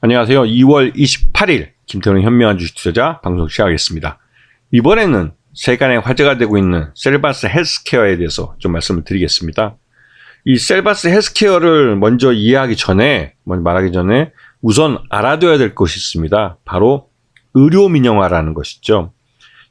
안녕하세요. 2월 28일 김태훈의 현명한 주식투자자 방송 시작하겠습니다. 이번에는 세간에 화제가 되고 있는 셀바스 헬스케어에 대해서 좀 말씀을 드리겠습니다. 이 셀바스 헬스케어를 먼저 말하기 전에 우선 알아둬야 될 것이 있습니다. 바로 의료민영화라는 것이죠.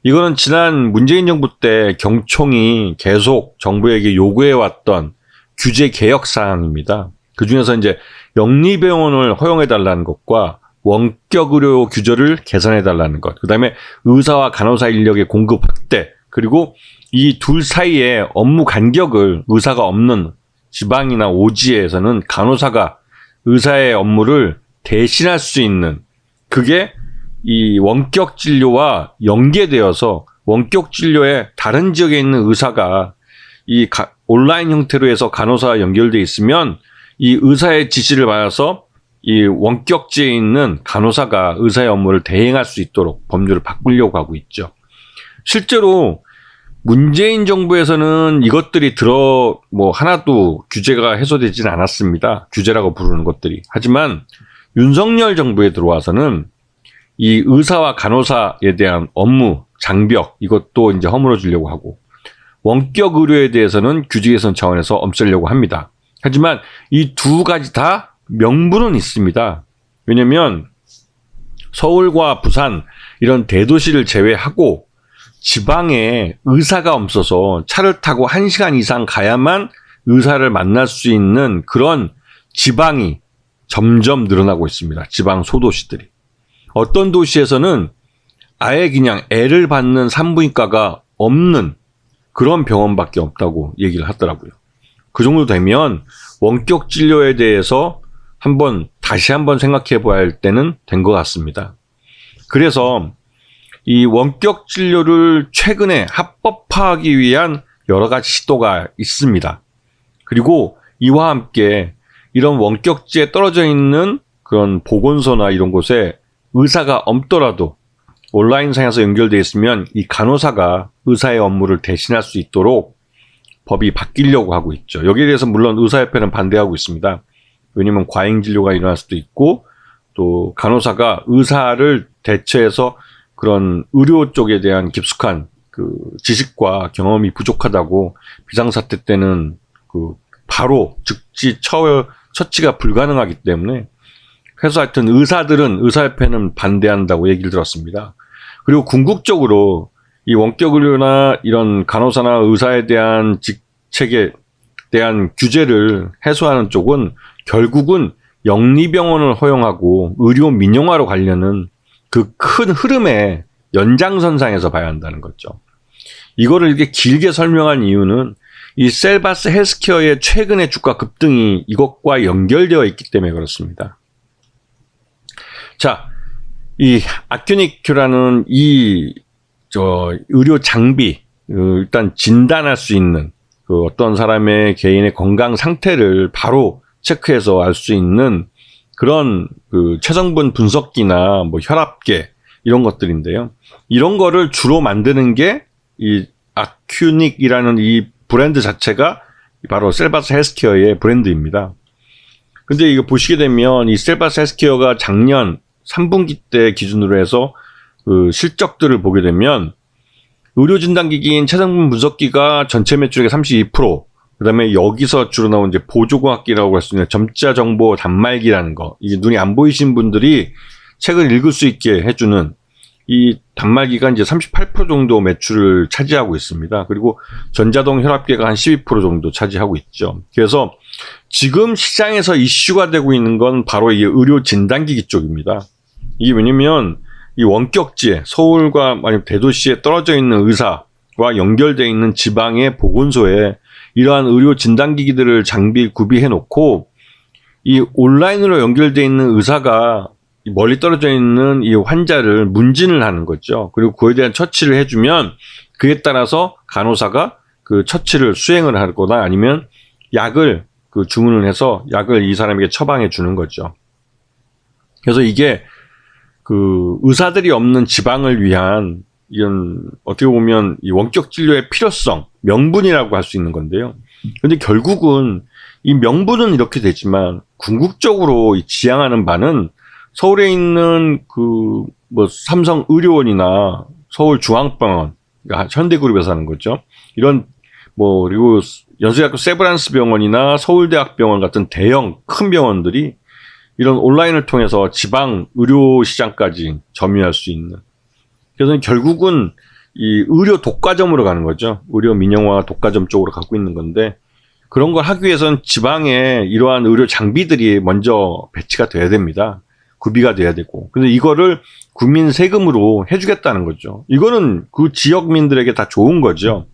이거는 지난 문재인 정부 때 경총이 계속 정부에게 요구해왔던 규제 개혁 사항입니다. 그 중에서 이제 영리병원을 허용해달라는 것과 원격의료 규제를 개선해달라는 것, 그 다음에 의사와 간호사 인력의 공급 확대, 그리고 이 둘 사이에 업무 간격을 의사가 없는 지방이나 오지에서는 간호사가 의사의 업무를 대신할 수 있는, 그게 이 원격 진료와 연계되어서 원격 진료에 다른 지역에 있는 의사가 이 온라인 형태로 해서 간호사와 연결되어 있으면 이 의사의 지시를 받아서 이 원격지에 있는 간호사가 의사의 업무를 대행할 수 있도록 법률을 바꾸려고 하고 있죠. 실제로 문재인 정부에서는 이것들이 하나도 규제가 해소되지는 않았습니다. 규제라고 부르는 것들이. 하지만 윤석열 정부에 들어와서는 이 의사와 간호사에 대한 업무 장벽, 이것도 이제 허물어 주려고 하고, 원격 의료에 대해서는 규제 개선 차원에서 없애려고 합니다. 하지만 이 두 가지 다 명분은 있습니다. 왜냐면 서울과 부산 이런 대도시를 제외하고 지방에 의사가 없어서 차를 타고 1시간 이상 가야만 의사를 만날 수 있는 그런 지방이 점점 늘어나고 있습니다. 지방 소도시들이. 어떤 도시에서는 아예 그냥 애를 받는 산부인과가 없는 그런 병원밖에 없다고 얘기를 하더라고요. 그 정도 되면 원격 진료에 대해서 다시 한번 생각해 봐야 할 때는 된 것 같습니다. 그래서 이 원격 진료를 최근에 합법화하기 위한 여러 가지 시도가 있습니다. 그리고 이와 함께 이런 원격지에 떨어져 있는 그런 보건소나 이런 곳에 의사가 없더라도 온라인상에서 연결되어 있으면 이 간호사가 의사의 업무를 대신할 수 있도록 법이 바뀌려고 하고 있죠. 여기에 대해서 물론 의사협회는 반대하고 있습니다. 왜냐하면 과잉 진료가 일어날 수도 있고, 또 간호사가 의사를 대체해서 그런 의료 쪽에 대한 깊숙한 그 지식과 경험이 부족하다고 비상사태 때는 바로 즉시 처치가 불가능하기 때문에, 그래서 하여튼 의사협회는 반대한다고 얘기를 들었습니다. 그리고 궁극적으로 이 원격 의료나 이런 간호사나 의사에 대한 직책에 대한 규제를 해소하는 쪽은 결국은 영리병원을 허용하고 의료 민영화로 가려는 그 큰 흐름의 연장선상에서 봐야 한다는 거죠. 이거를 이렇게 길게 설명한 이유는 이 셀바스 헬스케어의 최근의 주가 급등이 이것과 연결되어 있기 때문에 그렇습니다. 자, 이 아큐니큐라는 의료 장비, 일단 진단할 수 있는 어떤 사람의 개인의 건강 상태를 바로 체크해서 알 수 있는 그런 체성분 분석기나 혈압계 이런 것들인데요. 이런 거를 주로 만드는 게 이 아큐닉이라는 이 브랜드 자체가 바로 셀바스 헬스케어의 브랜드입니다. 근데 이거 보시게 되면 이 셀바스 헬스케어가 작년 3분기 때 기준으로 해서 실적들을 보게 되면 의료진단기기인 체성분 분석기가 전체 매출의 32%, 그 다음에 여기서 주로 나온 이제 보조공학기라고 할 수 있는 점자 정보 단말기라는 거, 이게 눈이 안 보이신 분들이 책을 읽을 수 있게 해주는 이 단말기가 이제 38% 정도 매출을 차지하고 있습니다. 그리고 전자동 혈압계가 한 12% 정도 차지하고 있죠. 그래서 지금 시장에서 이슈가 되고 있는 건 바로 이 의료 진단기기 쪽입니다. 이게 왜냐면 이 원격지에 서울과 만약 대도시에 떨어져 있는 의사와 연결되어 있는 지방의 보건소에 이러한 의료 진단기기들을 장비 구비해 놓고 이 온라인으로 연결되어 있는 의사가 멀리 떨어져 있는 이 환자를 문진을 하는 거죠. 그리고 그에 대한 처치를 해주면 그에 따라서 간호사가 그 처치를 수행을 하거나 아니면 약을 주문을 해서 약을 이 사람에게 처방해 주는 거죠. 그래서 이게 의사들이 없는 지방을 위한 이런 어떻게 보면 이 원격 진료의 필요성, 명분이라고 할 수 있는 건데요. 근데 결국은 이 명분은 이렇게 되지만 궁극적으로 지향하는 바는 서울에 있는 삼성 의료원이나 서울중앙병원, 그러니까 현대그룹에서 하는 거죠. 이런 그리고 연세대학교 세브란스 병원이나 서울대학병원 같은 대형 큰 병원들이 이런 온라인을 통해서 지방 의료 시장까지 점유할 수 있는. 그래서 결국은 이 의료 독과점으로 가는 거죠. 의료 민영화 독과점 쪽으로 가고 있는 건데, 그런 걸 하기 위해서는 지방에 이러한 의료 장비들이 먼저 배치가 돼야 됩니다. 구비가 돼야 되고. 근데 이거를 국민 세금으로 해주겠다는 거죠. 이거는 그 지역민들에게 다 좋은 거죠.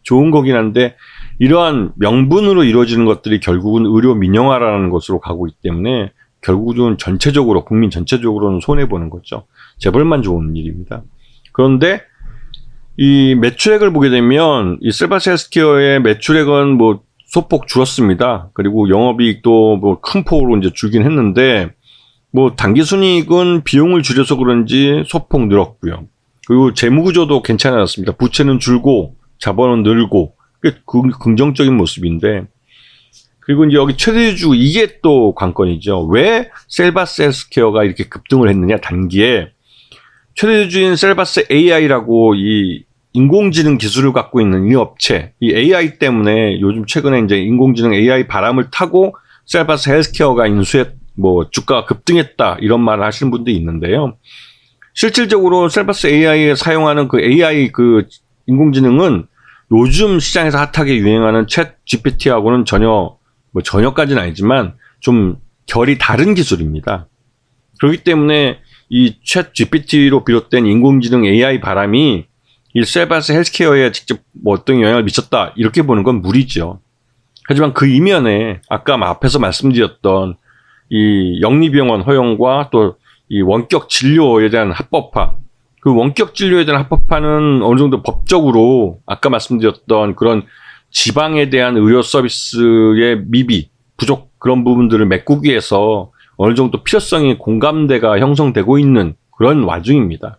좋은 거긴 한데, 이러한 명분으로 이루어지는 것들이 결국은 의료 민영화라는 것으로 가고 있기 때문에 결국은 전체적으로, 국민 전체적으로는 손해보는 거죠. 재벌만 좋은 일입니다. 그런데 이 매출액을 보게 되면 이 셀바스 헬스케어의 매출액은 소폭 줄었습니다. 그리고 영업이익도 큰 폭으로 이제 줄긴 했는데, 당기순이익은 비용을 줄여서 그런지 소폭 늘었고요. 그리고 재무구조도 괜찮았습니다. 부채는 줄고 자본은 늘고, 긍정적인 모습인데, 그리고 이제 여기 최대주, 이게 또 관건이죠. 왜 셀바스 헬스케어가 이렇게 급등을 했느냐, 단기에. 최대주인 셀바스 AI라고 이 인공지능 기술을 갖고 있는 이 업체, 이 AI 때문에 요즘 최근에 이제 인공지능 AI 바람을 타고 셀바스 헬스케어가 주가가 급등했다, 이런 말을 하시는 분도 있는데요. 실질적으로 셀바스 AI에 사용하는 그 AI 인공지능은 요즘 시장에서 핫하게 유행하는 챗 GPT하고는 전혀까지는 아니지만 좀 결이 다른 기술입니다. 그렇기 때문에 이 챗 GPT로 비롯된 인공지능 AI 바람이 이 셀바스 헬스케어에 직접 어떤 영향을 미쳤다, 이렇게 보는 건 무리죠. 하지만 그 이면에 아까 앞에서 말씀드렸던 이 영리병원 허용과 또 이 원격 진료에 대한 합법화, 그 원격 진료에 대한 합법화는 어느 정도 법적으로 아까 말씀드렸던 그런 지방에 대한 의료 서비스의 미비, 부족, 그런 부분들을 메꾸기 위해서 어느 정도 필요성이 공감대가 형성되고 있는 그런 와중입니다.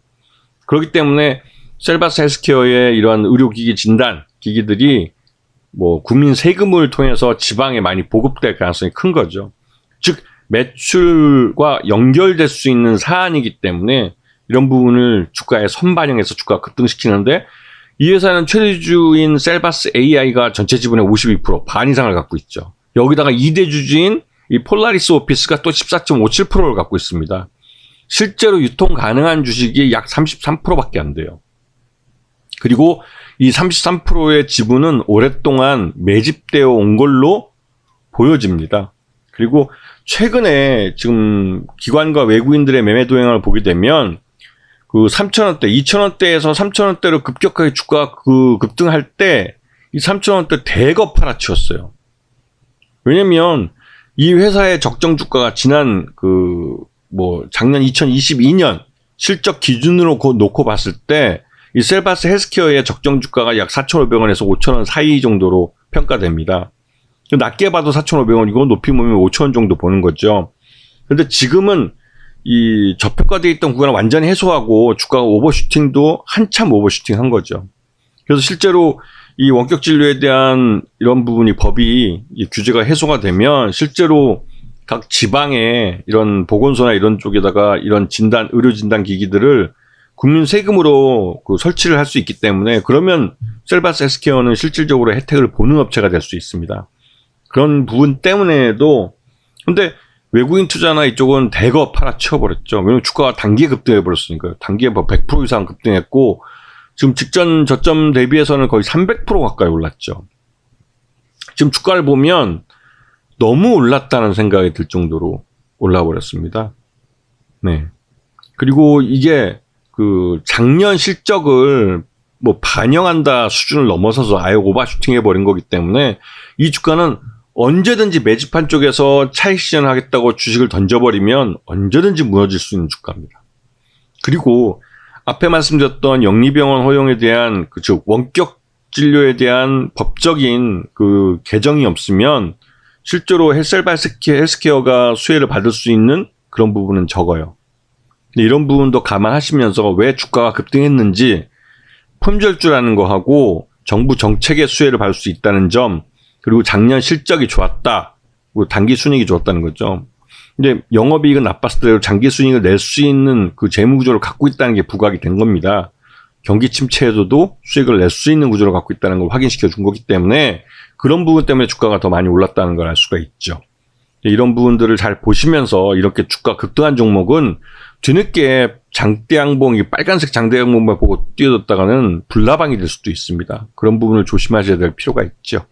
그렇기 때문에 셀바스 헬스케어의 이러한 의료기기 진단 기기들이 국민 세금을 통해서 지방에 많이 보급될 가능성이 큰 거죠. 즉 매출과 연결될 수 있는 사안이기 때문에 이런 부분을 주가에 선반영해서 주가 급등시키는데, 이 회사는 최대주인 셀바스 AI가 전체 지분의 52%, 반 이상을 갖고 있죠. 여기다가 2대 주주인 이 폴라리스 오피스가 또 14.57%를 갖고 있습니다. 실제로 유통 가능한 주식이 약 33%밖에 안 돼요. 그리고 이 33%의 지분은 오랫동안 매집되어 온 걸로 보여집니다. 그리고 최근에 지금 기관과 외국인들의 매매 동향을 보게 되면 3,000원대, 2,000원대에서 3,000원대로 급격하게 주가가 급등할 때 이 3,000원대 대거 팔아치웠어요. 왜냐면 이 회사의 적정 주가가 지난 작년 2022년 실적 기준으로 놓고 봤을 때 이 셀바스 헬스케어의 적정 주가가 약 4,500원에서 5,000원 사이 정도로 평가됩니다. 낮게 봐도 4,500원이고 높이 보면 5,000원 정도 보는 거죠. 그런데 지금은 이 저평가되어 있던 구간을 완전히 해소하고 주가가 오버슈팅도 한참 오버슈팅 한 거죠. 그래서 실제로 이 원격 진료에 대한 이런 부분이 법이 규제가 해소가 되면 실제로 각 지방에 이런 보건소나 이런 쪽에다가 이런 의료 진단 기기들을 국민 세금으로 설치를 할 수 있기 때문에, 그러면 셀바스 헬스케어는 실질적으로 혜택을 보는 업체가 될 수 있습니다. 그런 부분 때문에도, 근데 외국인 투자나 이쪽은 대거 팔아치워버렸죠. 왜냐면 주가가 단기에 급등해버렸으니까요. 단기에 100% 이상 급등했고, 지금 직전 저점 대비해서는 거의 300% 가까이 올랐죠. 지금 주가를 보면 너무 올랐다는 생각이 들 정도로 올라버렸습니다. 네. 그리고 이게 작년 실적을 반영한다 수준을 넘어서서 아예 오버슈팅 해버린 거기 때문에 이 주가는 언제든지 매집한 쪽에서 차익 실현하겠다고 주식을 던져버리면 언제든지 무너질 수 있는 주가입니다. 그리고 앞에 말씀드렸던 영리병원 허용에 대한 즉 원격 진료에 대한 법적인 개정이 없으면 실제로 셀바스 헬스케어가 수혜를 받을 수 있는 그런 부분은 적어요. 근데 이런 부분도 감안하시면서 왜 주가가 급등했는지, 품절주라는 거하고 정부 정책의 수혜를 받을 수 있다는 점, 그리고 작년 실적이 좋았다, 그리고 단기 순이익이 좋았다는 거죠. 근데 영업이익은 나빴을 때 장기 수익을 낼 수 있는 그 재무 구조를 갖고 있다는 게 부각이 된 겁니다. 경기 침체에서도 수익을 낼 수 있는 구조를 갖고 있다는 걸 확인시켜 준 거기 때문에 그런 부분 때문에 주가가 더 많이 올랐다는 걸 알 수가 있죠. 이런 부분들을 잘 보시면서 이렇게 주가 급등한 종목은 뒤늦게 장대양봉이 빨간색 장대양봉만 보고 뛰어들었다가는 불나방이 될 수도 있습니다. 그런 부분을 조심하셔야 될 필요가 있죠.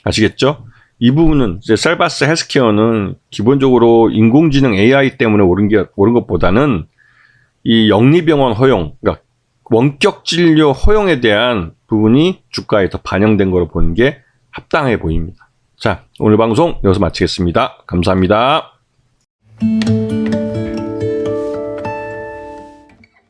아시겠죠? 이 부분은 이제 셀바스 헬스케어는 기본적으로 인공지능 AI 때문에 오른 것보다는 이 영리병원 허용, 그러니까 원격 진료 허용에 대한 부분이 주가에 더 반영된 거로 보는 게 합당해 보입니다. 자, 오늘 방송 여기서 마치겠습니다. 감사합니다.